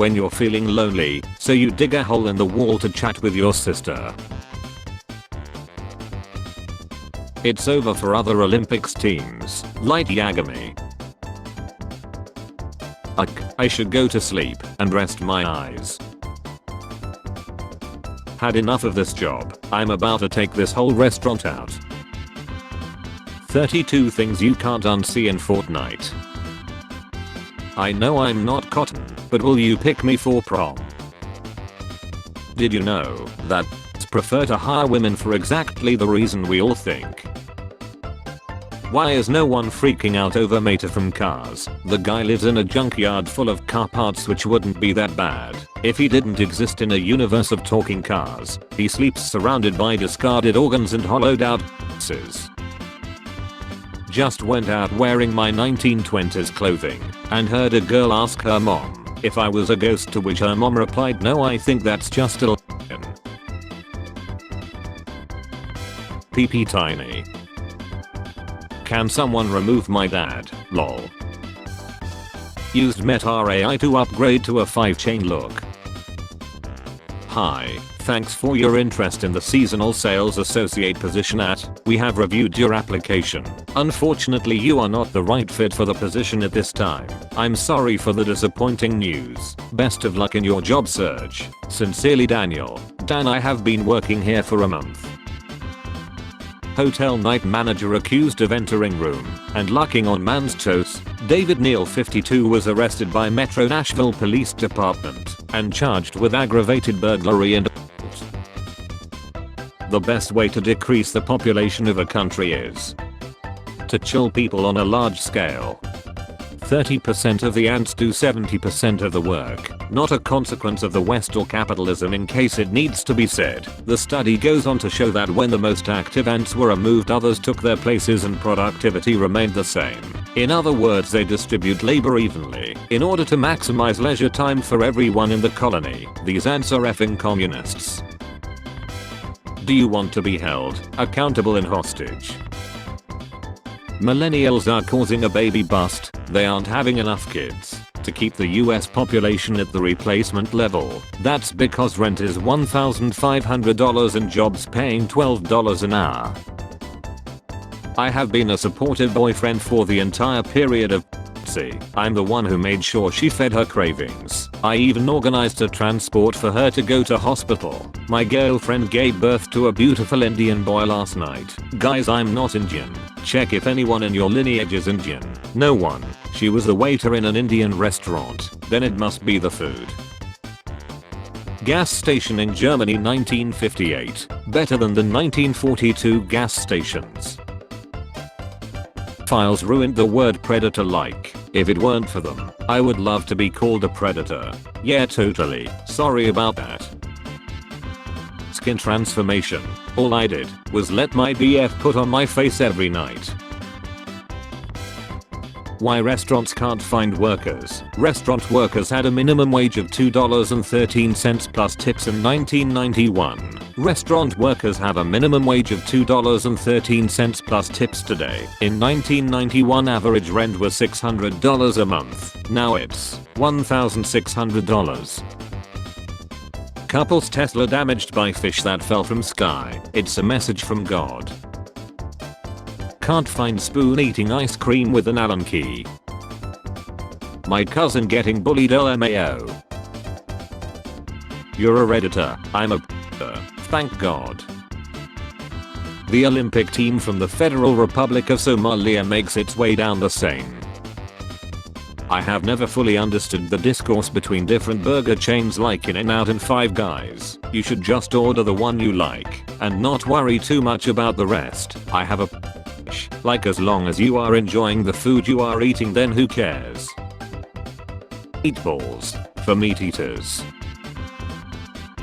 when you're feeling lonely, so you dig a hole in the wall to chat with your sister. It's over for other Olympics teams. Light Yagami. I should go to sleep and rest my eyes. Had enough of this job. I'm about to take this whole restaurant out. 32 things you can't unsee in Fortnite. I know I'm not cotton, but will you pick me for prom? Did you know that prefer to hire women for exactly the reason we all think? Why is no one freaking out over Mater from Cars? The guy lives in a junkyard full of car parts, which wouldn't be that bad if he didn't exist in a universe of talking cars. He sleeps surrounded by discarded organs and hollowed out s***s. Just went out wearing my 1920s clothing and heard a girl ask her mom if I was a ghost, to which her mom replied, "No, I think that's just a l***in." PP tiny. Can someone remove my dad? Lol. Used Meta AI to upgrade to a 5-chain look. Hi, thanks for your interest in the seasonal sales associate position we have reviewed your application. Unfortunately, you are not the right fit for the position at this time. I'm sorry for the disappointing news. Best of luck in your job search. Sincerely, Daniel. Dan, I have been working here for a month. Hotel night manager accused of entering room and lucking on man's toes. David Neal 52 was arrested by Metro Nashville Police Department and charged with aggravated burglary and assault. The best way to decrease the population of a country is to chill people on a large scale. 30% of the ants do 70% of the work, not a consequence of the West or capitalism, in case it needs to be said. The study goes on to show that when the most active ants were removed, others took their places and productivity remained the same. In other words, they distribute labor evenly in order to maximize leisure time for everyone in the colony. These ants are effing communists. Do you want to be held accountable and hostage? Millennials are causing a baby bust. They aren't having enough kids to keep the US population at the replacement level. That's because rent is $1,500 and jobs paying $12 an hour. I have been a supportive boyfriend for the entire period of I'm the one who made sure she fed her cravings. I even organized a transport for her to go to hospital. My girlfriend gave birth to a beautiful Indian boy last night. Guys, I'm not Indian. Check if anyone in your lineage is Indian. No one. She was a waiter in an Indian restaurant. Then it must be the food. Gas station in Germany 1958. Better than the 1942 gas stations. Files ruined the word predator. Like, if it weren't for them, I would love to be called a predator. Yeah, totally. Sorry about that. Skin transformation. All I did was let my BF put on my face every night. Why restaurants can't find workers. Restaurant workers had a minimum wage of $2.13 plus tips in 1991. Restaurant workers have a minimum wage of $2.13 plus tips today. In 1991, average rent was $600 a month. Now it's $1,600. Couple's Tesla damaged by fish that fell from sky. It's a message from God. Can't find spoon eating ice cream with an Allen key. My cousin getting bullied LMAO. You're a redditor. I'm a thank God. The Olympic team from the Federal Republic of Somalia makes its way down the Seine. I have never fully understood the discourse between different burger chains like In-N-Out and Five Guys. You should just order the one you like and not worry too much about the rest. I have a like, as long as you are enjoying the food you are eating, then who cares? Meatballs for meat eaters.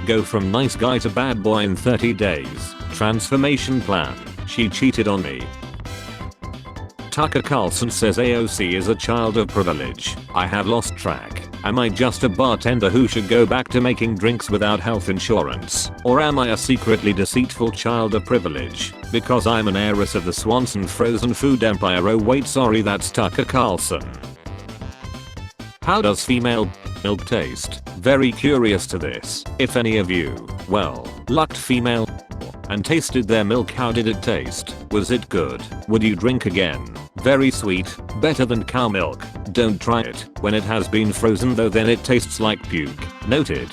Go from nice guy to bad boy in 30 days. Transformation plan. She cheated on me. Tucker Carlson says AOC is a child of privilege. I have lost track. Am I just a bartender who should go back to making drinks without health insurance? Or am I a secretly deceitful child of privilege because I'm an heiress of the Swanson frozen food empire? Oh wait, sorry, that's Tucker Carlson. How does female milk taste? Very curious to this. If any of you, well, lucked female and tasted their milk, how did it taste? Was it good? Would you drink again? Very sweet, better than cow milk. Don't try it when it has been frozen though, then it tastes like puke. Noted.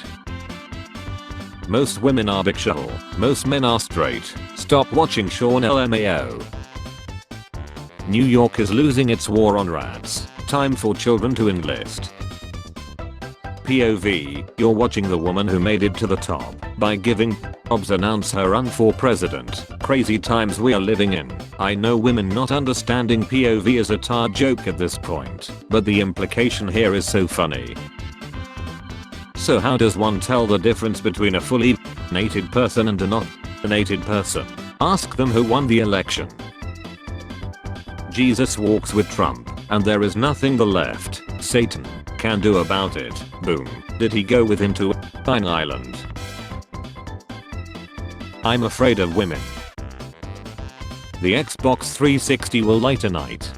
Most women are bisexual. Most men are straight. Stop watching Sean LMAO. New York is losing its war on rats. Time for children to enlist. POV, you're watching the woman who made it to the top by giving jobs, announce her run for president. Crazy times we are living in. I know women not understanding POV is a tar joke at this point, but the implication here is so funny. So how does one tell the difference between a fully vaccinated person and a not vaccinated person? Ask them who won the election. Jesus walks with Trump, and there is nothing the left, Satan, can do about it. Boom. Did he go with him to an island? I'm afraid of women. The Xbox 360 will lie tonight.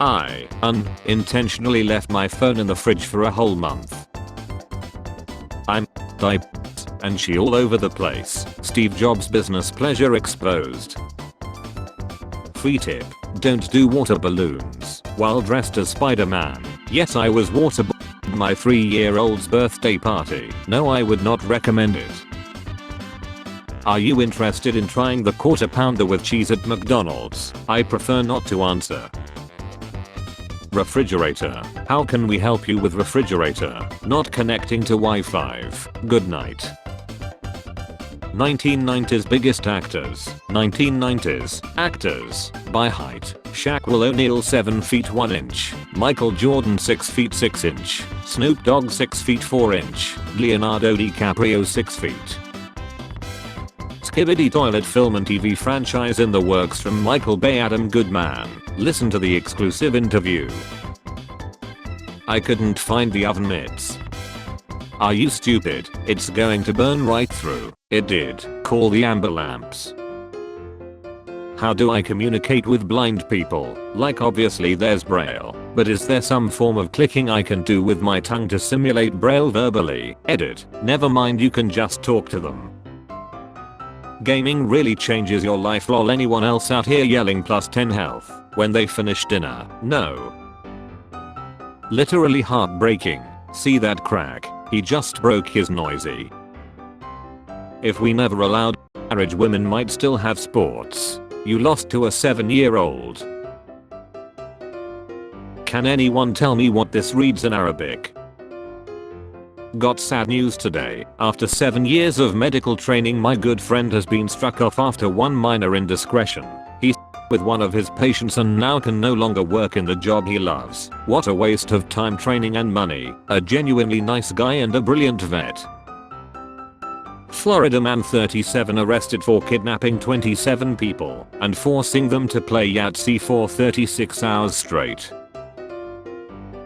I unintentionally left my phone in the fridge for a whole month. I'm and she all over the place. Steve Jobs' business pleasure exposed. Free tip, don't do water balloons while dressed as Spider-Man. Yes, I was water my 3-year-old's birthday party. No, I would not recommend it. Are you interested in trying the quarter pounder with cheese at McDonald's? I prefer not to answer. Refrigerator. How can we help you with refrigerator? Not connecting to Wi-Fi. Good night. 1990s biggest actors. 1990s actors. By height, Shaquille O'Neal 7 feet 1 inch. Michael Jordan 6 feet 6 inch. Snoop Dogg 6 feet 4 inch. Leonardo DiCaprio 6 feet. Skibidi Toilet film and TV franchise in the works from Michael Bay. Adam Goodman. Listen to the exclusive interview. I couldn't find the oven mitts. Are you stupid? It's going to burn right through. It did. Call the amber lamps. How do I communicate with blind people? Like, obviously there's Braille, but is there some form of clicking I can do with my tongue to simulate Braille verbally? Edit. Never mind, you can just talk to them. Gaming really changes your life. Lol. Anyone else out here yelling +10 health when they finish dinner? No. Literally heartbreaking. See that crack? He just broke his noisy. If we never allowed marriage, women might still have sports. You lost to a 7-year-old. Can anyone tell me what this reads in Arabic? Got sad news today. After 7 years of medical training, my good friend has been struck off after one minor indiscretion. He with one of his patients and now can no longer work in the job he loves. What a waste of time, training and money. A genuinely nice guy and a brilliant vet. Florida man 37 arrested for kidnapping 27 people and forcing them to play Yahtzee for 36 hours straight.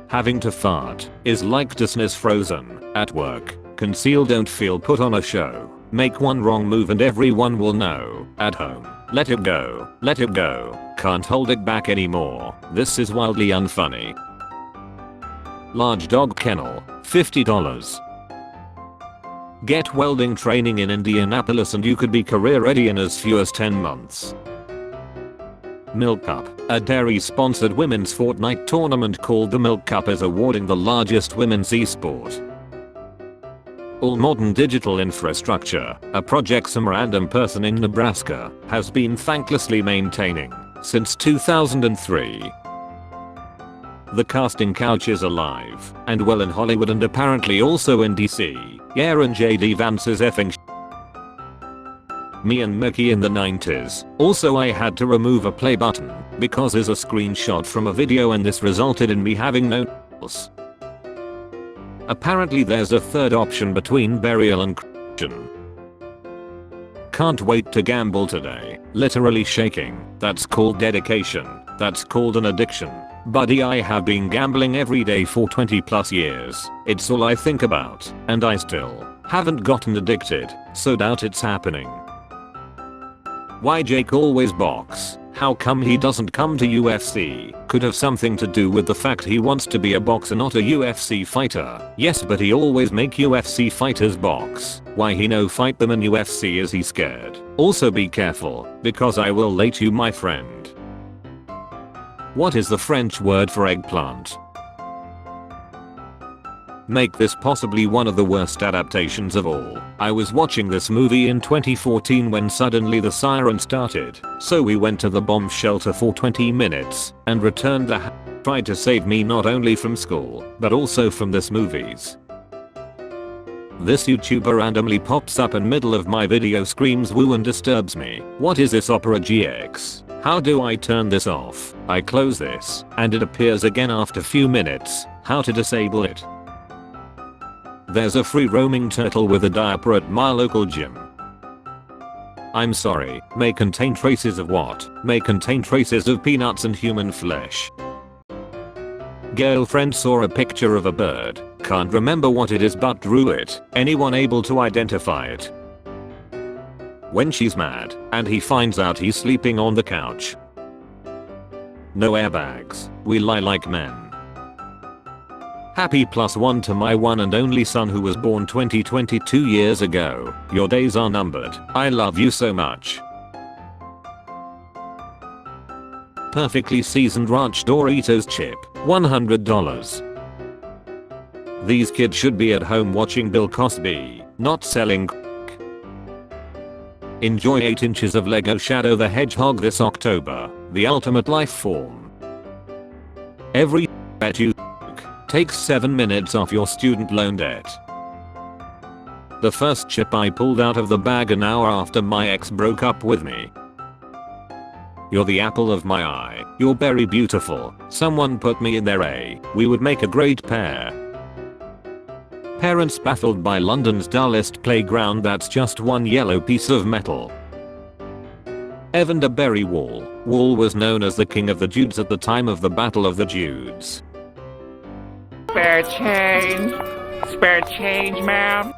Having to fart is like Disney's Frozen. At work, conceal, don't feel, put on a show. Make one wrong move and everyone will know. At home, let it go, let it go. Can't hold it back anymore. This is wildly unfunny. Large dog kennel, $50. Get welding training in Indianapolis and you could be career ready in as few as 10 months. Milk Cup, a dairy-sponsored women's Fortnite tournament called the Milk Cup, is awarding the largest women's esport. All modern digital infrastructure, a project some random person in Nebraska has been thanklessly maintaining since 2003. The casting couch is alive and well in Hollywood and apparently also in DC. Yeah, and JD Vance's effing me and Mickey in the 90s. Also, I had to remove a play button because is a screenshot from a video and this resulted in me having no nails. Apparently there's a third option between burial and cremation. Can't wait to gamble today. Literally shaking. That's called dedication. That's called an addiction. Buddy, I have been gambling every day for 20+ years. It's all I think about, and I still haven't gotten addicted, so doubt it's happening. Why Jake always box? How come he doesn't come to UFC? Could have something to do with the fact he wants to be a boxer, not a UFC fighter. Yes, but he always make UFC fighters box. Why he no fight them in UFC? Is he scared? Also be careful, because I will late you, my friend. What is the French word for eggplant? Make this possibly one of the worst adaptations of all. I was watching this movie in 2014 when suddenly the siren started, so we went to the bomb shelter for 20 minutes and returned. The tried to save me not only from school, but also from this movies. This YouTuber randomly pops up in middle of my video, screams woo and disturbs me. What is this Opera GX? How do I turn this off? I close this, and it appears again after few minutes. How to disable it? There's a free roaming turtle with a diaper at my local gym. I'm sorry, may contain traces of what? May contain traces of peanuts and human flesh. Girlfriend saw a picture of a bird, can't remember what it is but drew it. Anyone able to identify it? When she's mad, and he finds out he's sleeping on the couch. No airbags, we lie like men. Happy +1 to my one and only son who was born 22 years ago. Your days are numbered. I love you so much. Perfectly seasoned ranch Doritos chip, $100. These kids should be at home watching Bill Cosby, not selling crack. Enjoy 8 inches of Lego Shadow the Hedgehog this October, the ultimate life form. Every bet you takes 7 minutes off your student loan debt. The first chip I pulled out of the bag an hour after my ex broke up with me. You're the apple of my eye. You're very beautiful. Someone put me in there. We would make a great pair. Parents baffled by London's dullest playground that's just one yellow piece of metal. Evander Berry Wall. Wall was known as the king of the Judes at the time of the Battle of the Judes. Spare change, ma'am.